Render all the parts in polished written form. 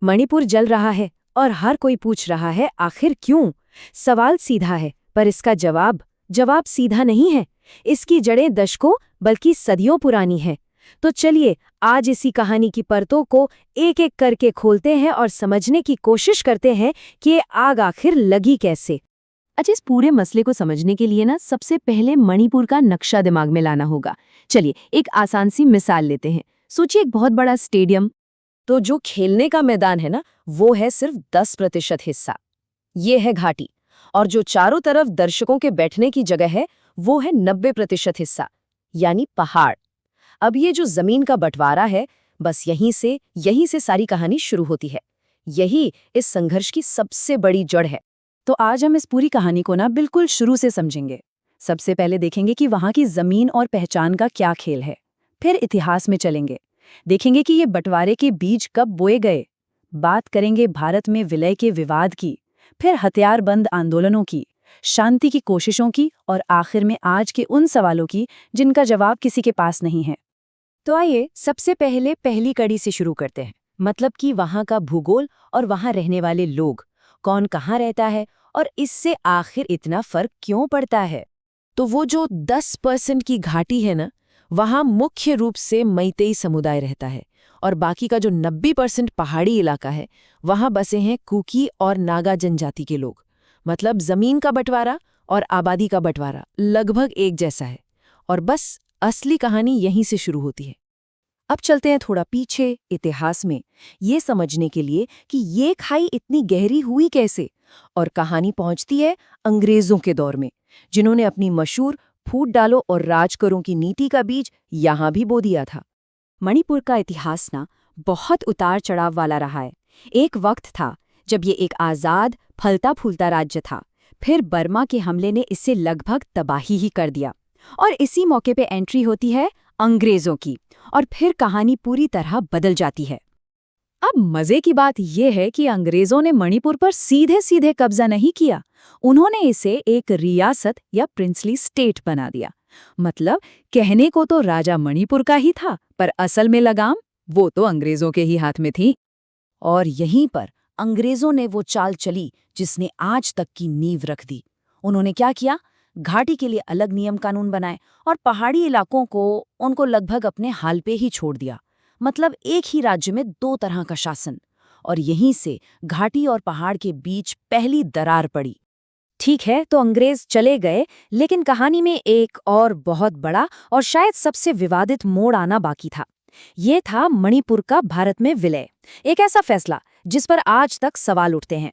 मणिपुर जल रहा है और हर कोई पूछ रहा है आखिर क्यों। सवाल सीधा है पर इसका जवाब सीधा नहीं है। इसकी जड़ें दशकों बल्कि सदियों पुरानी है। तो चलिए आज इसी कहानी की परतों को एक एक करके खोलते हैं और समझने की कोशिश करते हैं कि ये आग आखिर लगी कैसे। अच्छा, इस पूरे मसले को समझने के लिए ना सबसे पहले मणिपुर का नक्शा दिमाग में लाना होगा। चलिए एक आसान सी मिसाल लेते हैं। सोचिए एक बहुत बड़ा स्टेडियम। तो जो खेलने का मैदान है ना, वो है सिर्फ 10% हिस्सा। ये है घाटी। और जो चारों तरफ दर्शकों के बैठने की जगह है, वो है 90% हिस्सा, यानी पहाड़। अब ये जो जमीन का बंटवारा है, बस यहीं से सारी कहानी शुरू होती है। यही इस संघर्ष की सबसे बड़ी जड़ है। तो आज हम इस पूरी कहानी को ना बिल्कुल शुरू से समझेंगे। सबसे पहले देखेंगे कि वहाँ की जमीन और पहचान का क्या खेल है। फिर इतिहास में चलेंगे, देखेंगे कि ये बंटवारे के बीज कब बोए गए। बात करेंगे भारत में विलय के विवाद की, फिर हथियारबंद आंदोलनों की, शांति की कोशिशों की और आखिर में आज के उन सवालों की जिनका जवाब किसी के पास नहीं है। तो आइए सबसे पहले पहली कड़ी से शुरू करते हैं, मतलब कि वहाँ का भूगोल और वहाँ रहने वाले लोग, कौन कहाँ रहता है और इससे आखिर इतना फर्क क्यों पड़ता है। तो वो जो 10% की घाटी है ना, वहाँ मुख्य रूप से मैतेई समुदाय रहता है और बाकी का जो 90% पहाड़ी इलाका है, वहाँ बसे हैं कुकी और नागा जनजाति के लोग। मतलब जमीन का बंटवारा और आबादी का बंटवारा लगभग एक जैसा है। और बस असली कहानी यहीं से शुरू होती है। अब चलते हैं थोड़ा पीछे इतिहास में, ये समझने के लिए कि ये खाई इतनी गहरी हुई कैसे। और कहानी पहुंचती है अंग्रेजों के दौर में, जिन्होंने अपनी मशहूर फूट डालो और राज करो की नीति का बीज यहां भी बो दिया था। मणिपुर का इतिहास ना बहुत उतार चढ़ाव वाला रहा है। एक वक्त था जब ये एक आज़ाद फलता फूलता राज्य था। फिर बर्मा के हमले ने इसे लगभग तबाही ही कर दिया और इसी मौके पे एंट्री होती है अंग्रेजों की और फिर कहानी पूरी तरह बदल जाती है। अब मजे की बात यह है कि अंग्रेजों ने मणिपुर पर सीधे सीधे कब्जा नहीं किया। उन्होंने इसे एक रियासत या प्रिंसली स्टेट बना दिया। मतलब कहने को तो राजा मणिपुर का ही था, पर असल में लगाम वो तो अंग्रेजों के ही हाथ में थी। और यहीं पर अंग्रेजों ने वो चाल चली जिसने आज तक की नींव रख दी। उन्होंने क्या किया, घाटी के लिए अलग नियम कानून बनाए और पहाड़ी इलाकों को उनको लगभग अपने हाल पे ही छोड़ दिया। मतलब एक ही राज्य में दो तरह का शासन। और यहीं से घाटी और पहाड़ के बीच पहली दरार पड़ी। ठीक है, तो अंग्रेज चले गए, लेकिन कहानी में एक और बहुत बड़ा और शायद सबसे विवादित मोड़ आना बाकी था। ये था मणिपुर का भारत में विलय। एक ऐसा फैसला जिस पर आज तक सवाल उठते हैं।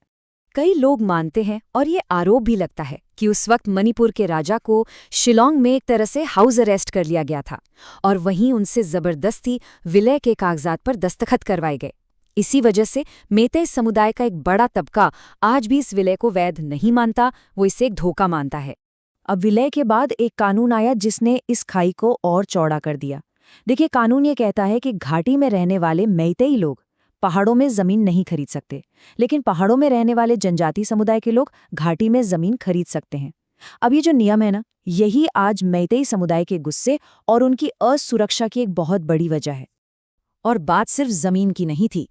कई लोग मानते हैं और ये आरोप भी लगता है कि उस वक्त मणिपुर के राजा को शिलोंग में एक तरह से हाउस अरेस्ट कर लिया गया था और वहीं उनसे जबरदस्ती विलय के कागजात पर दस्तखत करवाए गए। इसी वजह से मेइतेई समुदाय का एक बड़ा तबका आज भी इस विलय को वैध नहीं मानता, वो इसे एक धोखा मानता है। अब विलय के बाद एक कानून आया जिसने इस खाई को और चौड़ा कर दिया। देखिए, कानून ये कहता है कि घाटी में रहने वाले मेइतेई लोग पहाड़ों में जमीन नहीं खरीद सकते, लेकिन पहाड़ों में रहने वाले जनजाति समुदाय के लोग घाटी में जमीन खरीद सकते हैं। अब ये जो नियम है ना, यही आज मेइतेई समुदाय के गुस्से और उनकी असुरक्षा की एक बहुत बड़ी वजह है। और बात सिर्फ जमीन की नहीं थी।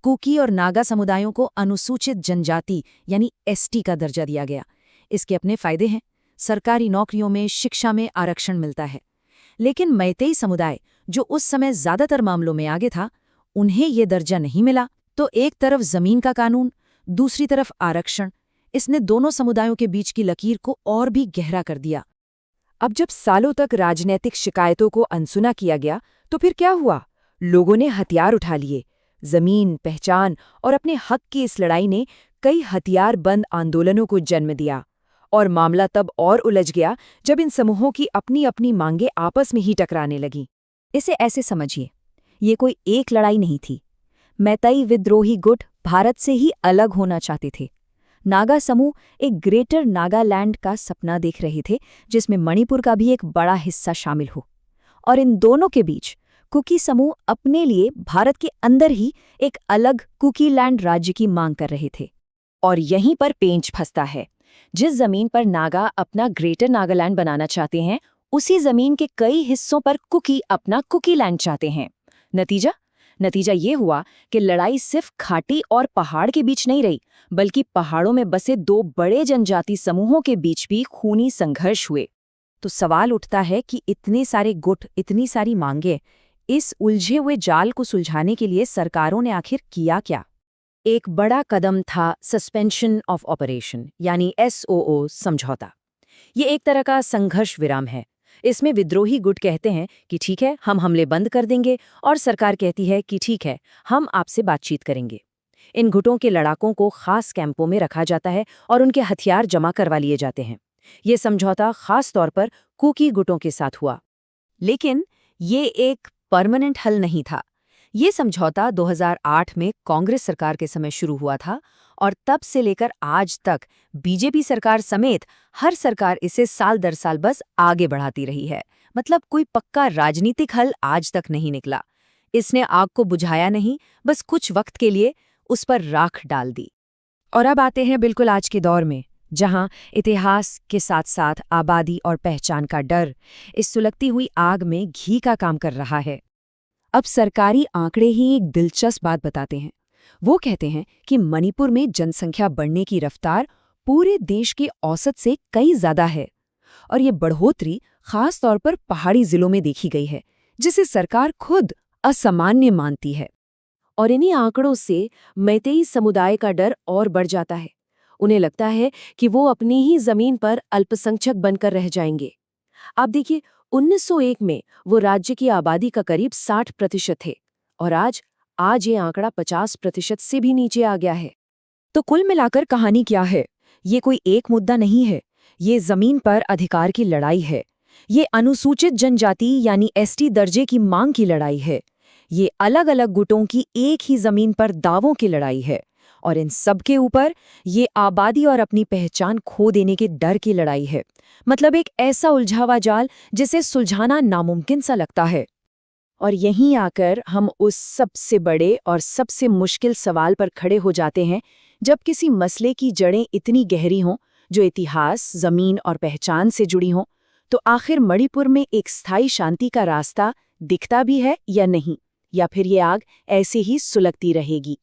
कुकी और नागा समुदायों को अनुसूचित जनजाति यानी एसटी का दर्जा दिया गया। इसके अपने फायदे हैं। सरकारी नौकरियों में, शिक्षा में आरक्षण मिलता है। लेकिन मेइतेई समुदाय, जो उस समय ज्यादातर मामलों में आगे था, उन्हें ये दर्जा नहीं मिला। तो एक तरफ जमीन का कानून, दूसरी तरफ आरक्षण, इसने दोनों समुदायों के बीच की लकीर को और भी गहरा कर दिया। अब जब सालों तक राजनीतिक शिकायतों को अनसुना किया गया, तो फिर क्या हुआ? लोगों ने हथियार उठा लिए। जमीन, पहचान और अपने हक की इस लड़ाई ने कई हथियारबंद आंदोलनों को जन्म दिया। और मामला तब और उलझ गया जब इन समूहों की अपनी अपनी मांगें आपस में ही टकराने लगीं। इसे ऐसे समझिए, ये कोई एक लड़ाई नहीं थी। मेइतेई विद्रोही गुट भारत से ही अलग होना चाहते थे। नागा समूह एक ग्रेटर नागालैंड का सपना देख रहे थे, जिसमें मणिपुर का भी एक बड़ा हिस्सा शामिल हो। और इन दोनों के बीच कुकी समूह अपने लिए भारत के अंदर ही एक अलग कुकीलैंड राज्य की मांग कर रहे थे। और यहीं पर पेंच फंसता है। जिस जमीन पर नागा अपना ग्रेटर नागालैंड बनाना चाहते हैं, उसी जमीन के कई हिस्सों पर कुकी अपना कुकीलैंड चाहते हैं। नतीजा, नतीजा ये हुआ कि लड़ाई सिर्फ घाटी और पहाड़ के बीच नहीं रही, बल्कि पहाड़ों में बसे दो बड़े जनजाति समूहों के बीच भी खूनी संघर्ष हुए। तो सवाल उठता है कि इतने सारे गुट, इतनी सारी मांगे, इस उलझे हुए जाल को सुलझाने के लिए सरकारों ने आखिर किया क्या? एक बड़ा कदम था सस्पेंशन ऑफ ऑपरेशन, यानी SOO समझौता। ये एक तरह का संघर्ष विराम है। इसमें विद्रोही गुट कहते हैं कि ठीक है, हम हमले बंद कर देंगे, और सरकार कहती है कि ठीक है, हम आपसे बातचीत करेंगे। इन गुटों के लड़ाकों को खास कैंपों में रखा जाता है और उनके हथियार जमा करवा लिए जाते हैं। ये समझौता खास तौर पर कुकी गुटों के साथ हुआ। लेकिन ये एक परमानेंट हल नहीं था। ये समझौता 2008 में कांग्रेस सरकार के समय शुरू हुआ था, और तब से लेकर आज तक बीजेपी सरकार समेत हर सरकार इसे साल दर साल बस आगे बढ़ाती रही है। मतलब कोई पक्का राजनीतिक हल आज तक नहीं निकला। इसने आग को बुझाया नहीं, बस कुछ वक्त के लिए उस पर राख डाल दी। और अब आते हैं बिल्कुल आज के दौर में, जहां इतिहास के साथ साथ आबादी और पहचान का डर इस सुलगती हुई आग में घी का काम कर रहा है। अब सरकारी आंकड़े ही एक दिलचस्प बात बताते हैं। वो कहते हैं कि मणिपुर में जनसंख्या बढ़ने की रफ्तार पूरे देश के औसत से कई ज्यादा है, और ये बढ़ोतरी खास तौर पर पहाड़ी जिलों में देखी गई है, जिसे सरकार खुद असामान्य मानती है। और इन्हीं आंकड़ों से मैतेई समुदाय का डर और बढ़ जाता है। उन्हें लगता है कि वो अपनी ही जमीन पर अल्पसंख्यक बनकर रह जाएंगे। आप देखिए, 1901 में वो राज्य की आबादी का करीब 60% थे, और आज ये आंकड़ा 50% से भी नीचे आ गया है। तो कुल मिलाकर कहानी क्या है? ये कोई एक मुद्दा नहीं है, ये जमीन पर अधिकार की लड़ाई है। ये अनुसूचित जनजाति यानी ST दर्जे की मांग की लड़ाई है। ये अलग अलग गुटों की एक ही जमीन पर दावों की लड़ाई है। और इन सब के ऊपर ये आबादी और अपनी पहचान खो देने के डर की लड़ाई है। मतलब एक ऐसा उलझावा जाल जिसे सुलझाना नामुमकिन सा लगता है। और यहीं आकर हम उस सबसे बड़े और सबसे मुश्किल सवाल पर खड़े हो जाते हैं, जब किसी मसले की जड़ें इतनी गहरी हों, जो इतिहास, जमीन और पहचान से जुड़ी हों, तो आखिर मणिपुर में एक स्थायी शांति का रास्ता दिखता भी है या नहीं, या फिर ये आग ऐसे ही सुलगती रहेगी।